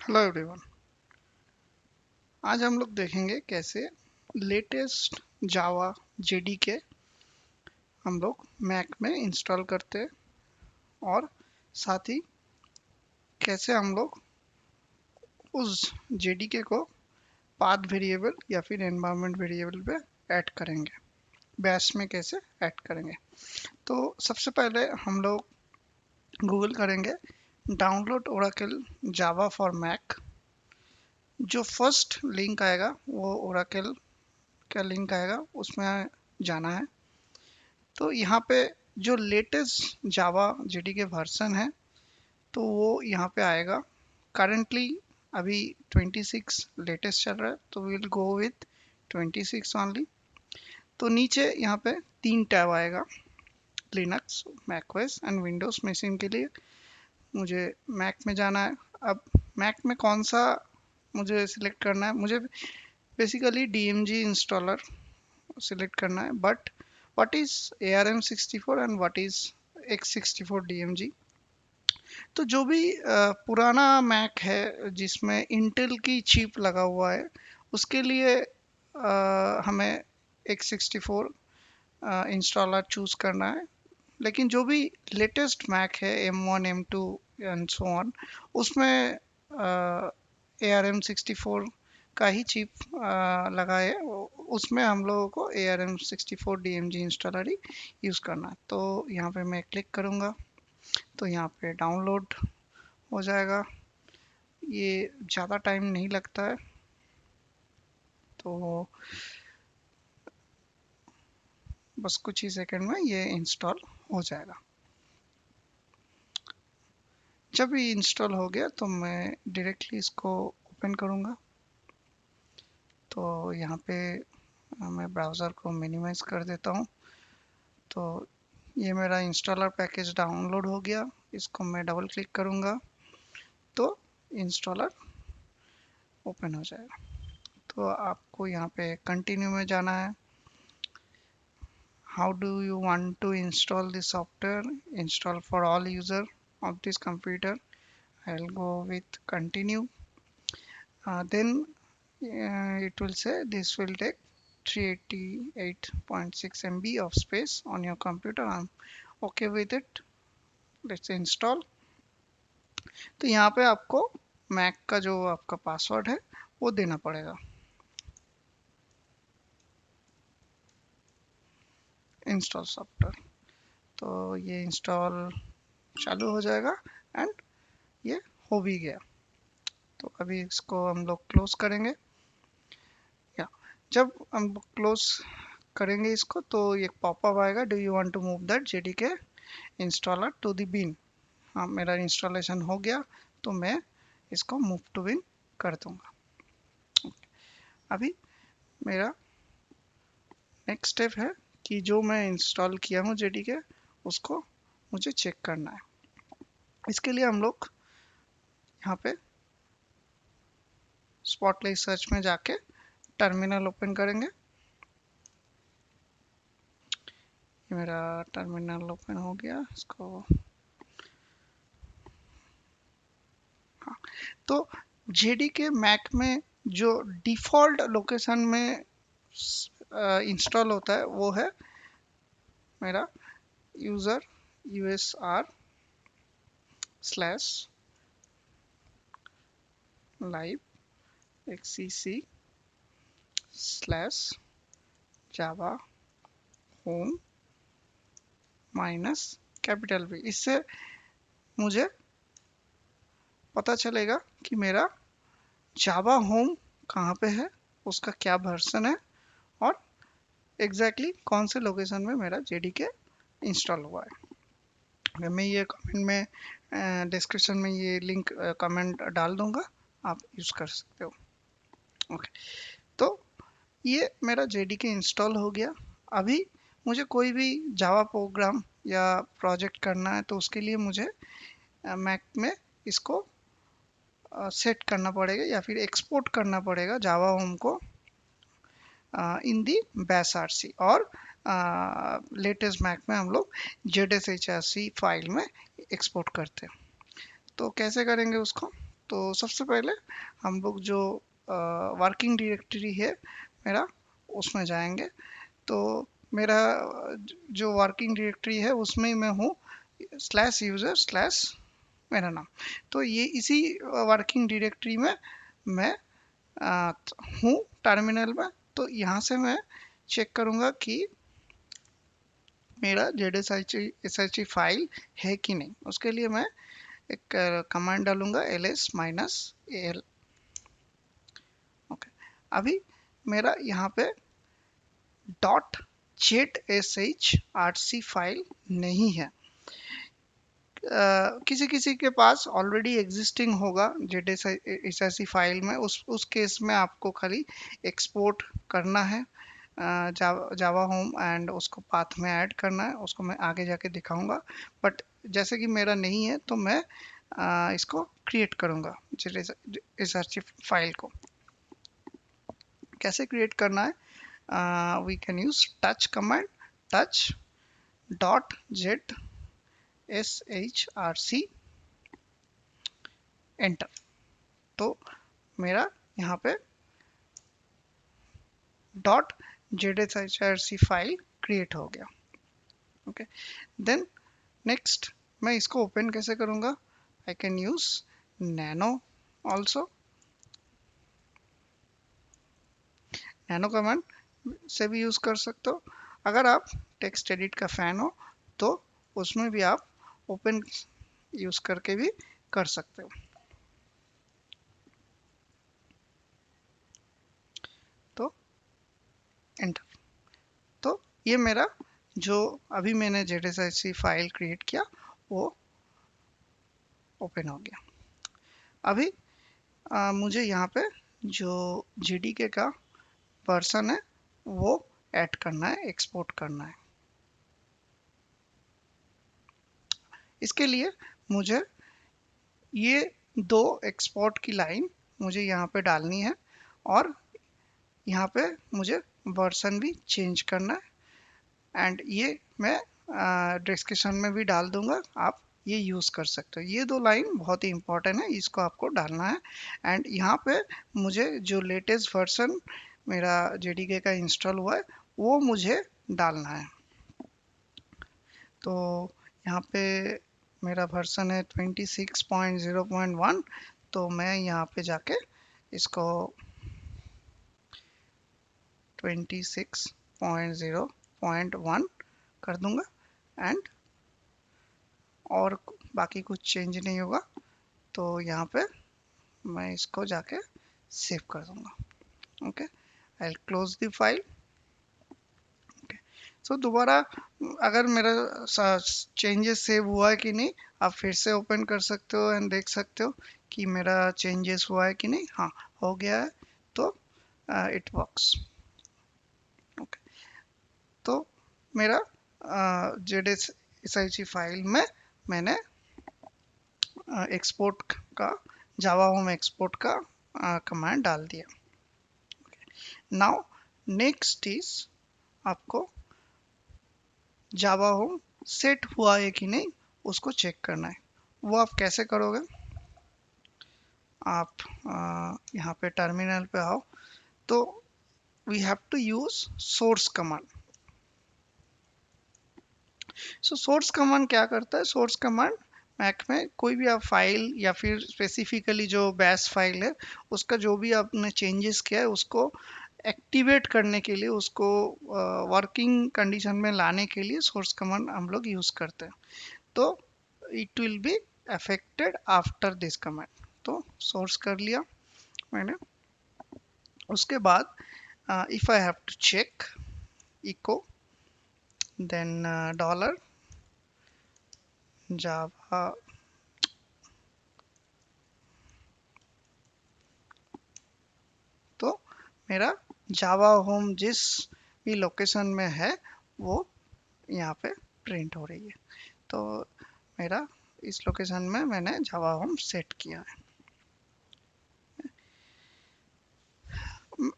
Hello everyone. आज हम लोग देखेंगे कैसे लेटेस्ट जावा जेडीके हम लोग मैक में इंस्टॉल करते हैं और साथ ही कैसे हम लोग उस जेडीके को पाथ वेरिएबल या फिर एनवायरनमेंट वेरिएबल पे ऐड करेंगे, बैश में कैसे ऐड करेंगे। तो सबसे पहले हम लोग गूगल करेंगे download Oracle Java for Mac. जो फर्स्ट लिंक आएगा वो ओरेकल का लिंक आएगा, उसमें जाना है। तो यहाँ पे जो लेटेस्ट जावा जेडीके वर्जन है तो वो यहाँ पे आएगा। करंटली अभी 26 लेटेस्ट चल रहा है तो विल गो विथ 26 ओनली। तो नीचे यहाँ पे तीन टैब आएगा, Linux, macOS and Windows machine के लिए। मुझे मैक में जाना है। अब मैक में कौन सा मुझे सिलेक्ट करना है, मुझे बेसिकली डीएमजी इंस्टॉलर सिलेक्ट करना है। But what is ARM64 and what is X64 DMG। तो जो भी पुराना मैक है जिसमें इंटेल की चिप लगा हुआ है उसके लिए हमें X64 इंस्टॉलर चूज करना है। लेकिन जो भी लेटेस्ट मैक है M1 M2 and so on, उसमें ARM64 का ही चिप लगा है, उसमें हम लोगों को ARM64 DMG इंस्टॉलर ही यूज़ करना है। तो यहाँ पे मैं क्लिक करूँगा तो यहाँ पे डाउनलोड हो जाएगा। ये ज़्यादा टाइम नहीं लगता है, तो बस कुछ ही सेकंड में ये इंस्टॉल हो जाएगा। जब ये इंस्टॉल हो गया तो मैं डायरेक्टली इसको ओपन करूँगा। तो यहाँ पे मैं ब्राउज़र को मिनिमाइज कर देता हूँ। तो ये मेरा इंस्टॉलर पैकेज डाउनलोड हो गया। इसको मैं डबल क्लिक करूँगा तो इंस्टॉलर ओपन हो जाएगा। तो आपको यहाँ पे कंटिन्यू में जाना है। How do you want to install this software, install for all user of this computer? I'll go with continue. Then it will say this will take 388.6 MB of space on your computer. I'm okay with it. Let's install. तो यहाँ पे आपको Mac का जो आपका password है वो देना पड़ेगा। इंस्टॉल सॉफ्टवेयर, तो ये इंस्टॉल चालू हो जाएगा एंड ये हो भी गया। तो अभी इसको हम लोग क्लोज करेंगे। या जब हम क्लोज करेंगे इसको तो एक पॉपअप आएगा, do you want to move that JDK installer to the bin. हाँ, मेरा इंस्टॉलेशन हो गया तो मैं इसको मूव टू बिन कर दूंगा। अभी मेरा नेक्स्ट स्टेप है कि जो मैं इंस्टॉल किया हूँ जेडीके उसको मुझे चेक करना है। इसके लिए हम लोग यहाँ पे स्पॉटलाइट सर्च में जाके टर्मिनल ओपन करेंगे। ये मेरा टर्मिनल ओपन हो गया। इसको हाँ, तो जेडीके मैक में जो डिफ़ॉल्ट लोकेशन में इंस्टॉल होता है वो है मेरा user usr slash lib xcc slash Java home minus capital V। इससे मुझे पता चलेगा कि मेरा जावा होम कहाँ पे है, उसका क्या वर्जन है और एग्जैक्टली कौन से लोकेशन में मेरा जेडीके इंस्टॉल हुआ है। मैं ये कमेंट में डिस्क्रिप्शन में ये लिंक कमेंट डाल दूंगा, आप यूज़ कर सकते हो। ओके, तो ये मेरा जेडीके इंस्टॉल हो गया। अभी मुझे कोई भी जावा प्रोग्राम या प्रोजेक्ट करना है तो उसके लिए मुझे मैक में इसको सेट करना पड़ेगा या फिर एक्सपोर्ट करना पड़ेगा जावा होम को इन दी बैश आरसी। और लेटेस्ट मैक में हम लोग ZSHRC फाइल में एक्सपोर्ट करते हैं। तो कैसे करेंगे उसको, तो सबसे पहले हम लोग जो वर्किंग डायरेक्टरी है मेरा, उसमें जाएंगे। तो मेरा जो वर्किंग डायरेक्टरी है उसमें मैं हूँ स्लैश यूजर स्लैश मेरा नाम। तो ये इसी वर्किंग डायरेक्टरी में मैं हूँ टर्मिनल में। तो यहाँ से मैं चेक करूँगा कि मेरा ZSHE फाइल है कि नहीं। उसके लिए मैं एक कमांड डालूंगा ls-al। ओके, अभी मेरा यहाँ पे .zshrc फाइल नहीं है। किसी किसी के पास ऑलरेडी एग्जिस्टिंग होगा ZSHC फाइल में, उस केस में आपको खाली एक्सपोर्ट करना है जावा होम एंड उसको पाथ में ऐड करना है। उसको मैं आगे जाके दिखाऊंगा। बट जैसे कि मेरा नहीं है तो मैं इसको क्रिएट करूंगा ZSHC फाइल को। कैसे क्रिएट करना है? We can use touch command, touch .zshrc enter. तो मेरा यहाँ पे .zshrc फाइल क्रिएट हो गया। ओके, देन नेक्स्ट मैं इसको ओपन कैसे करूँगा? I can use nano also. Nano command से भी यूज कर सकते हो। अगर आप टेक्स्ट एडिट का फैन हो तो उसमें भी आप ओपन यूज करके भी कर सकते हो। तो एंटर। तो ये मेरा जो अभी मैंने ZSHC फाइल क्रिएट किया वो ओपन हो गया। अभी मुझे यहाँ पे जो JDK का वर्जन है वो ऐड करना है, एक्सपोर्ट करना है। इसके लिए मुझे ये दो एक्सपोर्ट की लाइन मुझे यहाँ पे डालनी है और यहाँ पे मुझे वर्जन भी चेंज करना है एंड ये मैं डिस्क्रिप्शन में भी डाल दूंगा, आप ये यूज़ कर सकते हो। ये दो लाइन बहुत ही इंपॉर्टेंट है, इसको आपको डालना है। एंड यहाँ पे मुझे जो लेटेस्ट वर्जन मेरा JDK का इंस्टॉल हुआ है वो मुझे डालना है। तो यहाँ पे मेरा वर्जन है 26.0.1। तो मैं यहाँ पे जाके इसको 26.0.1 कर दूंगा एंड और बाकी कुछ चेंज नहीं होगा। तो यहाँ पे मैं इसको जाके सेव कर दूंगा। Okay, I will close the file. So दोबारा अगर मेरा चेंजेस सेव हुआ है कि नहीं, आप फिर से ओपन कर सकते हो एंड देख सकते हो कि मेरा चेंजेस हुआ है कि नहीं। हाँ, हो गया है। तो इट वर्क्स। ओके, तो मेरा ZSHC फाइल में मैंने एक्सपोर्ट का जावा होम एक्सपोर्ट का कमांड डाल दिया। नाउ नेक्स्ट इज आपको जावा होम सेट हुआ है कि नहीं उसको चेक करना है। वो आप कैसे करोगे? आप यहाँ पे टर्मिनल पे आओ। तो we have to use source command. So source command क्या करता है? सोर्स कमांड मैक में कोई भी आप फाइल या फिर स्पेसिफिकली जो बैश फाइल है उसका जो भी आपने चेंजेस किया है उसको एक्टिवेट करने के लिए, उसको वर्किंग कंडीशन में लाने के लिए सोर्स कमांड हम लोग यूज करते हैं। तो it will be affected after this command. तो सोर्स कर लिया मैंने। उसके बाद if I have to check echo then dollar Java तो मेरा जावा होम जिस भी लोकेशन में है वो यहाँ पे प्रिंट हो रही है। तो मेरा इस लोकेशन में मैंने जावा होम सेट किया है।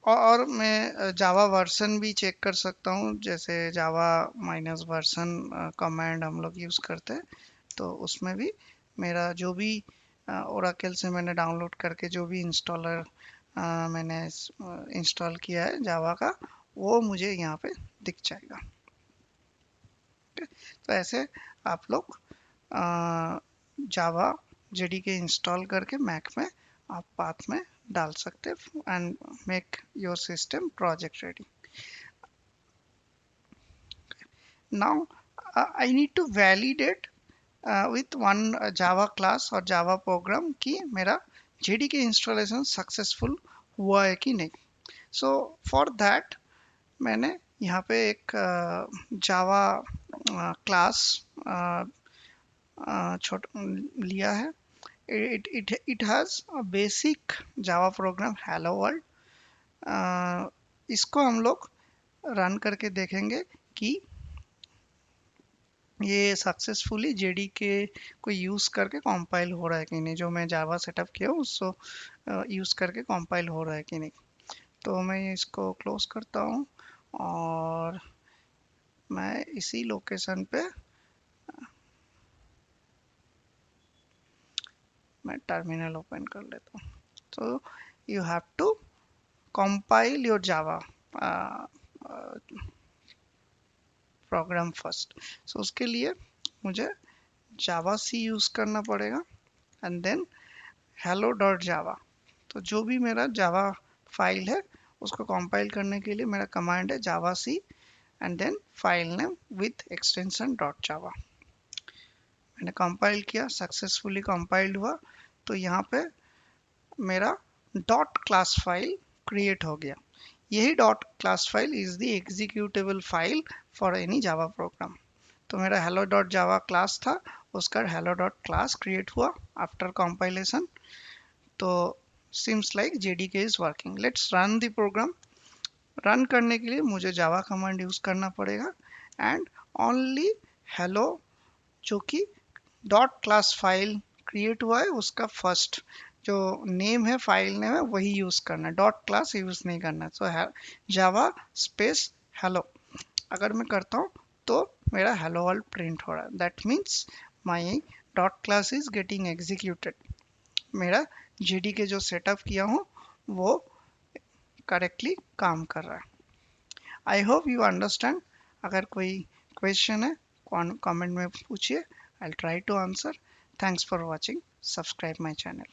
और मैं जावा वर्जन भी चेक कर सकता हूँ, जैसे जावा माइनस वर्जन कमांड हम लोग यूज़ करते हैं। तो उसमें भी मेरा जो भी ओरेकल से मैंने डाउनलोड करके जो भी इंस्टॉलर मैंने इंस्टॉल किया है जावा का, वो मुझे यहाँ पे दिख जाएगा। तो ऐसे आप लोग जावा जेडीके इंस्टॉल करके मैक में आप पाथ में डाल सकते हैं and make your system project ready. Now I need to validate with one Java class और Java program कि मेरा JDK installation successful हुआ है कि नहीं। So for that मैंने यहाँ पे एक Java class छोट लिया है। It has a basic Java program hello world। इसको हम लोग रन करके देखेंगे कि ये सक्सेसफुली जेडीके को यूज करके कंपाइल हो रहा है कि नहीं, जो मैं जावा सेटअप किया उसको यूज करके कंपाइल हो रहा है कि नहीं। तो मैं इसको क्लोज करता हूँ और मैं इसी लोकेशन पे मैं टर्मिनल ओपन कर लेता हूँ। तो you have to compile your Java program first. So उसके लिए मुझे जावा सी यूज करना पड़ेगा and then hello dot Java. तो जो भी मेरा जावा फाइल है उसको कंपाइल करने के लिए मेरा कमांड है Java C and then file name with extension dot Java. मैंने कंपाइल किया, सक्सेसफुली कंपाइल्ड हुआ। तो यहाँ पे मेरा डॉट क्लास फाइल क्रिएट हो गया। यही dot class file is the executable file for any Java program. तो मेरा hello डॉट जावा क्लास था, उसका hello डॉट क्लास क्रिएट हुआ आफ्टर कंपाइलेशन। तो seems like JDK is working. Let's run the program। Run करने के लिए मुझे जावा कमांड यूज करना पड़ेगा एंड ओनली हेलो जो कि डॉट क्लास फाइल क्रिएट हुआ है उसका फर्स्ट जो नेम है, फाइल नेम है, वही यूज करना है, डॉट क्लास यूज नहीं करना। सो जावा स्पेस हेलो अगर मैं करता हूँ तो मेरा हेलो वर्ल्ड प्रिंट हो रहा है। That means my dot class is getting executed. मेरा जेडीके जो सेटअप किया हूँ वो करेक्टली काम कर रहा है। I hope you understand. अगर कोई क्वेश्चन है कमेंट में पूछिए, I try to answer. Thanks for watching, subscribe my channel.